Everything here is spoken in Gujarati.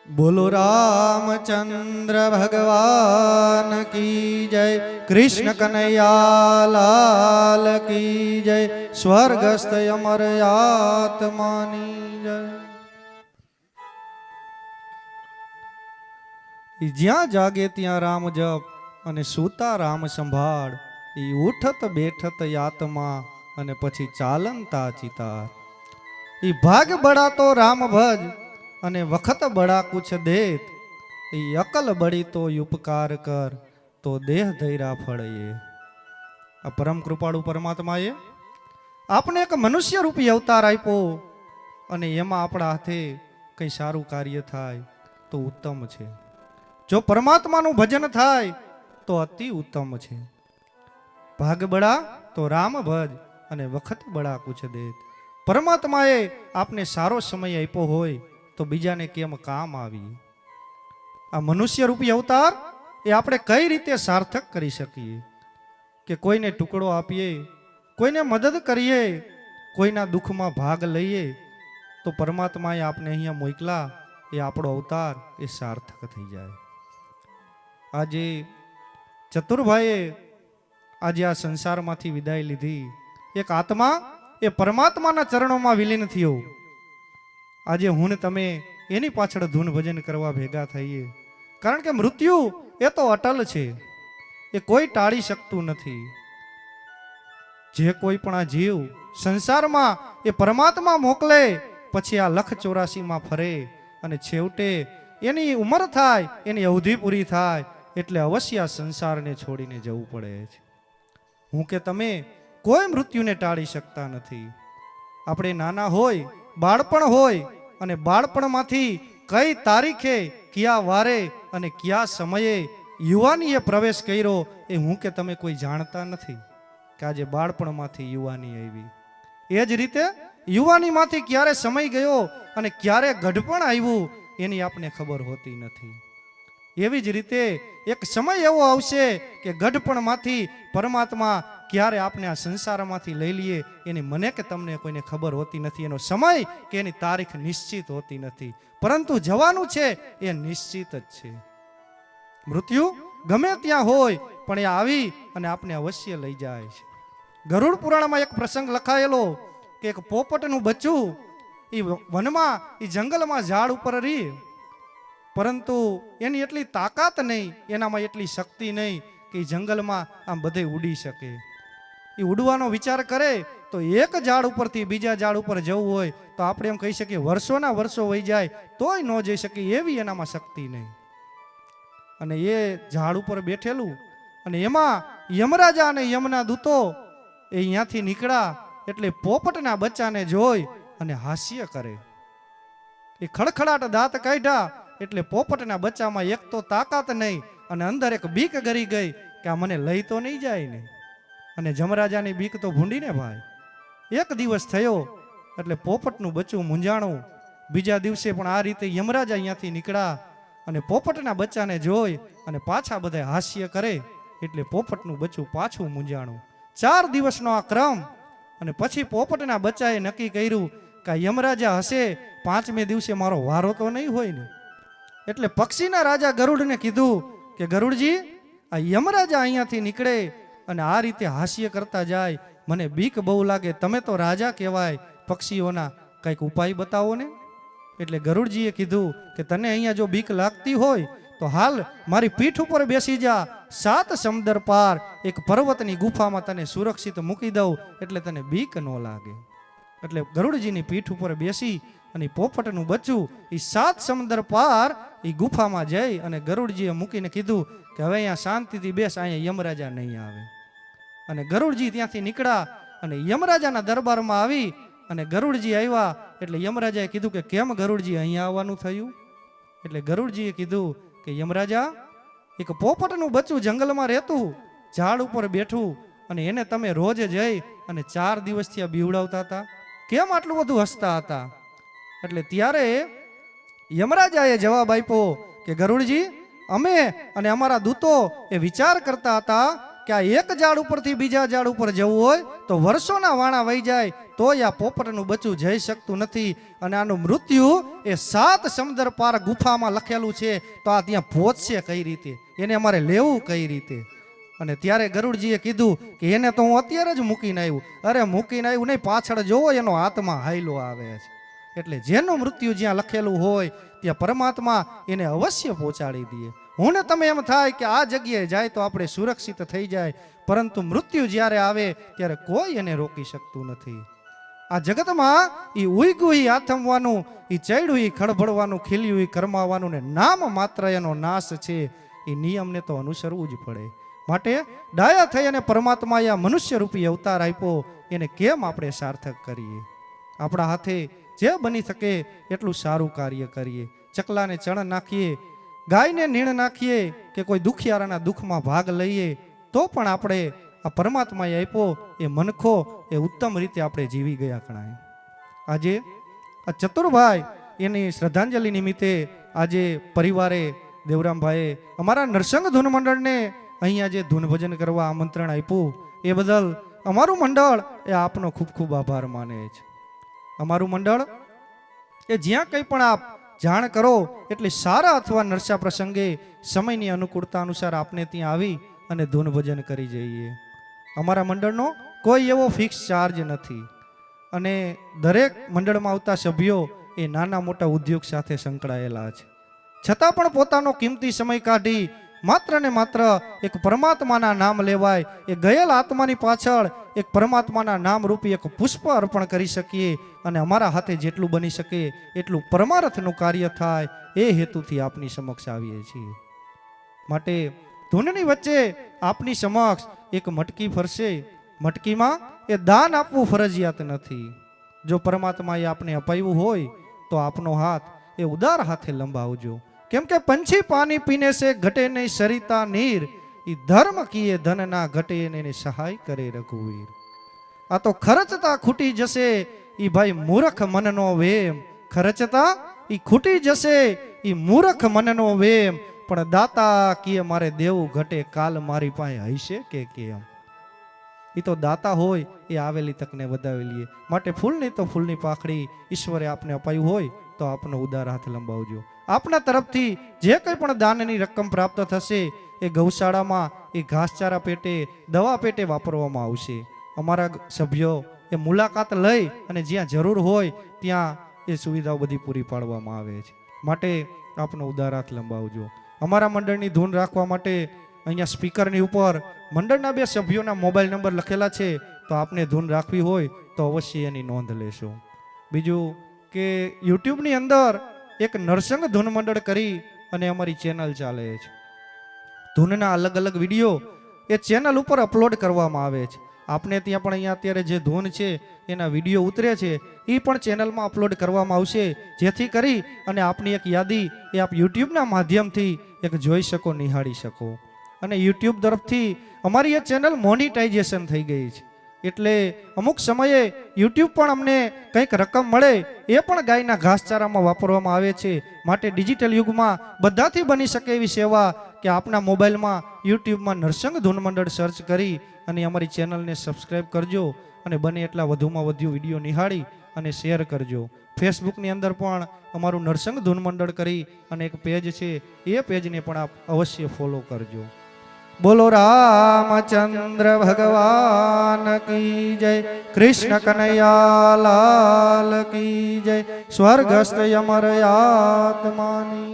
बोलो रामचंद्र भगवान की जय, कृष्ण कन्हैया लाल की जय, स्वर्गस्थ अमर आत्मानी जय। ज्યાં જાગે ત્યાં રામ જપ અને સૂતા રામ સંભાળ, ઈ ઉઠત બેઠત આત્મા અને પછી ચાલંતા ચિતાર। ઈ ભાગ બળાતો રામ ભજ અને વખત બળા કુછ દેત, ઈ અકલ બળી તો ઉપકાર કર તો દેહ ધૈરા ફળે। આ પરમ કૃપાળુ પરમાત્માએ આપણે એક મનુષ્ય રૂપી અવતાર આપ્યો અને એમાં આપણા હાથે કંઈ સારું કાર્ય થાય તો ઉત્તમ છે। જો પરમાત્માનું ભજન થાય તો અતિ ઉત્તમ છે। ભાગ બળા તો રામ ભજ અને વખત બળા કુછ દેત। પરમાત્માએ આપને સારો સમય આપ્યો હોય તો બીજાને કેમ કામ આવી। આ મનુષ્ય રૂપી અવતાર એ આપણે કઈ રીતે સાર્થક કરી શકીએ કે કોઈને ટુકડો આપીએ, કોઈને મદદ કરીએ, કોઈના દુઃખમાં ભાગ લઈએ તો પરમાત્માએ આપને અહીંયા મોકલા એ આપણો અવતાર એ સાર્થક થઈ જાય। આજે ચતુરભાઈએ આજે આ સંસારમાંથી વિદાય લીધી। એક આત્મા એ પરમાત્માના ચરણોમાં વિલીન થયો। આજે હું ને તમે એની પાછળ ધૂન ભજન કરવા ભેગા થઈએ, કારણ કે મૃત્યુ એ તો અટલ છે, એ કોઈ ટાળી શકતું નથી। જે કોઈ પણ આ જીવ સંસારમાં એ પરમાત્મા મોકલે પછી આ 184માં ફરે અને છેવટે એની ઉંમર થાય, એની અવધિ પૂરી થાય એટલે અવશ્ય આ સંસારને છોડીને જવું પડે છે। હું કે તમે કોઈ મૃત્યુને ટાળી શકતા નથી। આપણે નાના હોય, બાળપણ હોય અને બાળપણમાંથી કઈ તારીખે, કયા વારે અને કયા સમયે યુવાનીએ પ્રવેશ કર્યો એ હું કે તમે કોઈ જાણતા નથી કે આજે બાળપણમાંથી યુવાની આવી। એ જ રીતે યુવાનીમાંથી ક્યારે સમય ગયો અને ક્યારે ગઢપણ આવ્યું એની આપને ખબર હોતી નથી। એવી જ રીતે એક સમય એવો આવશે કે ગઢપણમાંથી પરમાત્મા ક્યારે આપણે આ સંસારમાંથી લઈ લઈએ એની મને કે તમને કોઈને ખબર હોતી નથી। એનો સમય કે એની તારીખ નિશ્ચિત હોતી નથી, પરંતુ જવાનું છે એ નિશ્ચિત જ છે। મૃત્યુ ગમે ત્યાં હોય પણ એ આવી અને આપણે અવશ્ય લઈ જાય છે। ગરુડ પુરાણમાં એક પ્રસંગ લખાયેલો કે એક પોપટનું બચ્ચું એ વનમાં, એ જંગલમાં ઝાડ ઉપર રહી, પરંતુ એની એટલી તાકાત નહીં, એનામાં એટલી શક્તિ નહીં કે જંગલમાં આમ બધે ઉડી શકે। એ ઉડવાનો વિચાર કરે તો એક ઝાડ ઉપરથી બીજા ઝાડ ઉપર જવું હોય તો આપણે એમ કહી શકીએ વર્ષોના વર્ષો વહી જાય તોય ન જઈ શકે, એવી એનામાં શક્તિ નહીં। અને એ ઝાડ ઉપર બેઠેલું અને એમાં યમરાજા અને યમના દૂતો એ અહીંયાથી નીકળ્યા એટલે પોપટના બચ્ચાને જોઈ અને હાસ્ય કરે। એ ખડખડાટ દાંત કાઢ્યા એટલે પોપટના બચ્ચામાં એક તો તાકાત નહીં અને અંદર એક બીક ગરી ગઈ કે આ મને લઈ તો નહીં જાય ને। અને જમરાજાની બીક તો ભૂંડીને ભાઈ। એક દિવસ થયો એટલે પોપટનું બચ્ચું મૂંઝાણું। બીજા દિવસે પણ આ રીતે યમરાજા અહીંયાથી નીકળ્યા અને પોપટના બચ્ચાને જોઈ અને પાછા બધા હાસ્ય કરે એટલે પોપટનું બચ્ચું પાછું મૂંઝાણું। 4 દિવસનો આ ક્રમ અને પછી પોપટના બચ્ચાએ નક્કી કર્યું કે યમરાજા હશે 5મે દિવસે મારો વારો તો નહીં હોય ને। એટલે પક્ષીના રાજા ગરુડને કીધું કે ગરુડજી, આ યમરાજા અહીંયાથી નીકળે અને આ રીતે હાસ્ય કરતા જાય, મને બીક બહુ લાગે, તમે તો રાજા કહેવાય પક્ષીઓના, કંઈક ઉપાય બતાવો ને। એટલે ગરુડજીએ કીધું કે તને અહીંયા જો બીક લાગતી હોય તો હાલ મારી પીઠ ઉપર બેસી જા, 7 સમુદ્ર પાર એક પર્વતની ગુફામાં તને સુરક્ષિત મૂકી દઉં એટલે તને બીક ન લાગે। એટલે ગરુડજીની પીઠ ઉપર બેસી અને પોપટનું બચ્ચું એ 7 સમુદ્ર પાર એ ગુફામાં જઈ અને ગરુડજીએ મૂકીને કીધું કે હવે અહીંયા શાંતિથી બેસ, અહીંયા યમરાજા નહીં આવે। અને ગરુડજી ત્યાંથી નીકળ્યા અને યમરાજાના દરબારમાં આવી અને ગરુડજી આવ્યા એટલે યમરાજાએ કીધું કે કેમ ગરુડજી અહીંયા આવવાનું થયું? એટલે ગરુડજીએ કીધું કે યમરાજા, એક પોપટનું બચ્ચું જંગલમાં રહેતું, ઝાડ ઉપર બેઠું અને એને તમે રોજ જઈ અને 4 દિવસથી આ બીવડાવતા હતા, કેમ આટલું બધું હસતા હતા? એટલે ત્યારે યમરાજાએ જવાબ આપ્યો કે ગરુડજી, અમે અને અમારા દૂતો એ વિચાર કરતા હતા કે આ એક ઝાડ ઉપરથી બીજા ઝાડ ઉપર જવું હોય તો વર્ષોના વાણા વહી જાય તોય આ પોપટનું બચ્ચું જઈ શકતું નથી. અને આનું મૃત્યુ એ 7 સમુદ્ર પાર ગુફામાં લખેલું છે. તો આ ત્યાં પહોંચશે કઈ રીતે, એને અમારે લેવું કઈ રીતે? અને ત્યારે ગરુડજીએ કીધું કે એને તો હું અત્યારે જ મૂકીને આવ્યું. અરે મૂકીને આવ્યું નહીં, પાછળ જોવો એનો આત્મા હાયલો આવે છે. એટલે જેનું મૃત્યુ જ્યાં લખેલું હોય ત્યાં પરમાત્મા એને અવશ્ય પહોંચાડી દે. હું ને તમે એમ થાય કે આ જગ્યાએ જાય તો આપણે સુરક્ષિત થઈ જાય, પરંતુ મૃત્યુ જ્યારે આવે ત્યારે કોઈ એને રોકી શકતું નથી. આ જગતમાં એ ઉઈગું ઈ આથમવાનું, એ ચડ્યું ઈ ખળભળવાનું, ખીલ્યું ઈ કરમાવાનું ને નામ માત્ર એનો નાશ છે. એ નિયમને તો અનુસરવું જ પડે. માટે ડાયા થઈ અને પરમાત્માએ આ મનુષ્ય રૂપી અવતાર આપ્યો, એને કેમ આપણે સાર્થક કરીએ? આપણા હાથે જે બની શકે એટલું સારું કાર્ય કરીએ. ચકલાને ચણ નાખીએ, ગાયને નીણ નાખીએ, કે કોઈ દુખિયારાના દુઃખમાં ભાગ લઈએ, તો પણ આપણે આ પરમાત્માએ આપ્યો એ મનખો એ ઉત્તમ રીતે આપણે જીવી ગયા ગણાય. આજે આ ચતુરભાઈ એની શ્રદ્ધાંજલિ નિમિત્તે આજે પરિવારે દેવરામભાઈએ અમારા નરસંગ ધૂન મંડળને અહીંયા જે ધૂન ભજન કરવા આમંત્રણ આપ્યું એ બદલ અમારું મંડળ એ આપનો ખૂબ ખૂબ આભાર માને છે. અમારું મંડળ એ જ્યાં કંઈ પણ આપ જાણ કરો એટલે સારા અથવા નરસા પ્રસંગે સમયની અનુકૂળતા અનુસાર આપને ત્યાં આવી અને ધૂન ભજન કરી જઈએ. અમારા મંડળનો કોઈ એવો ફિક્સ ચાર્જ નથી અને દરેક મંડળમાં આવતા સભ્યો એ નાના મોટા ઉદ્યોગ સાથે સંકળાયેલા છે. છતાં પણ પોતાનો કિંમતી સમય કાઢી માત્ર ને માત્ર એક પરમાત્માના નામ લેવાય, એ ગયેલ આત્માની પાછળ એક પરમાત્માના નામ રૂપી એક પુષ્પ અર્પણ કરી શકીએ અને અમારા હાથે જેટલું બની શકે એટલું પરમાર્થનું કાર્ય થાય એ હેતુથી આપની સમક્ષ આવીએ છીએ. માટે ધૂનની વચ્ચે આપની સમક્ષ એક મટકી ફરશે. મટકીમાં એ દાન આપવું ફરજિયાત નથી. જો પરમાત્માએ આપને અપાવ્યું હોય તો આપનો હાથ એ ઉદાર હાથે લંબાવજો. કેમ કે પંછી પાણી પીને સે ઘટે નહીં સરિતા નીર, ઈ ધર્મ કીએ ધન ના ઘટે એને સહાય કરે રઘુવીર. આ તો ખર્ચતા ખૂટી જશે ઈ ભાઈ મૂર્ખ મનનો વેમ, ખર્ચતા ઈ ખૂટી જશે ઈ મૂર્ખ મનનો વેમ, પણ દાતા કીએ મારે દેવું ઘટે કાલ મારી પાસે હશે કે કેમ. એ તો દાતા હોય એ આવેલી તકને વધાવી લઈએ. માટે ફૂલની તો ફૂલની પાખડી ઈશ્વરે આપને અપાયું હોય તો આપનો ઉદાર હાથ લંબાવજો. આપના તરફથી જે કંઈ પણ દાનની રકમ પ્રાપ્ત થશે એ ગૌશાળામાં એ ઘાસચારા પેટે દવા પેટે વાપરવામાં આવશે. અમારા સભ્યો એ મુલાકાત લઈ અને જ્યાં જરૂર હોય ત્યાં એ સુવિધાઓ બધી પૂરી પાડવામાં આવે છે. માટે આપનો ઉદાર હાથ લંબાવજો. અમારા મંડળની ધૂન રાખવા માટે અહીંયા સ્પીકરની ઉપર મંડળના 2 સભ્યોના મોબાઈલ નંબર લખેલા છે. તો આપને ધૂન રાખવી હોય તો અવશ્ય એની નોંધ લેશો. બીજું કે યુટ્યુબની અંદર એક નરસંગ ધૂન મંડળ કરી અને અમારી ચેનલ ચાલે છે. ધૂનના અલગ અલગ વિડીયો એ ચેનલ ઉપર અપલોડ કરવામાં આવે છે. આપને ત્યાં પણ અહીંયા અત્યારે જે ધૂન છે એના વિડીયો ઉતરે છે એ પણ ચેનલમાં અપલોડ કરવામાં આવશે, જેથી કરી અને આપની એક યાદી એ આપ યુટ્યુબના માધ્યમથી એક જોઈ શકો, નિહાળી શકો. અને યુટ્યુબ તરફથી અમારી એ ચેનલ મોનિટાઇઝેશન થઈ ગઈ છે. એટલે અમુક સમયે યુટ્યુબ પણ અમને કંઈક રકમ મળે એ પણ ગાયના ઘાસચારામાં વાપરવામાં આવે છે. માટે ડિજિટલ યુગમાં બધાથી બની શકે એવી સેવા કે આપના મોબાઈલમાં યુટ્યુબમાં નરસંગ ધૂન મંડળ સર્ચ કરી અને અમારી ચેનલને સબસ્ક્રાઈબ કરજો અને બને એટલા વધુમાં વધુ વિડીયો નિહાળી અને શેર કરજો. ફેસબુકની અંદર પણ અમારું નરસંગ ધૂન મંડળ કરી અને એક પેજ છે, એ પેજને પણ આપ અવશ્ય ફોલો કરજો. બોલો રામચંદ્ર ભગવાન કી જય, કૃષ્ણ કનૈયા લાલ કી જય, સ્વર્ગસ્થ અમર આત્માની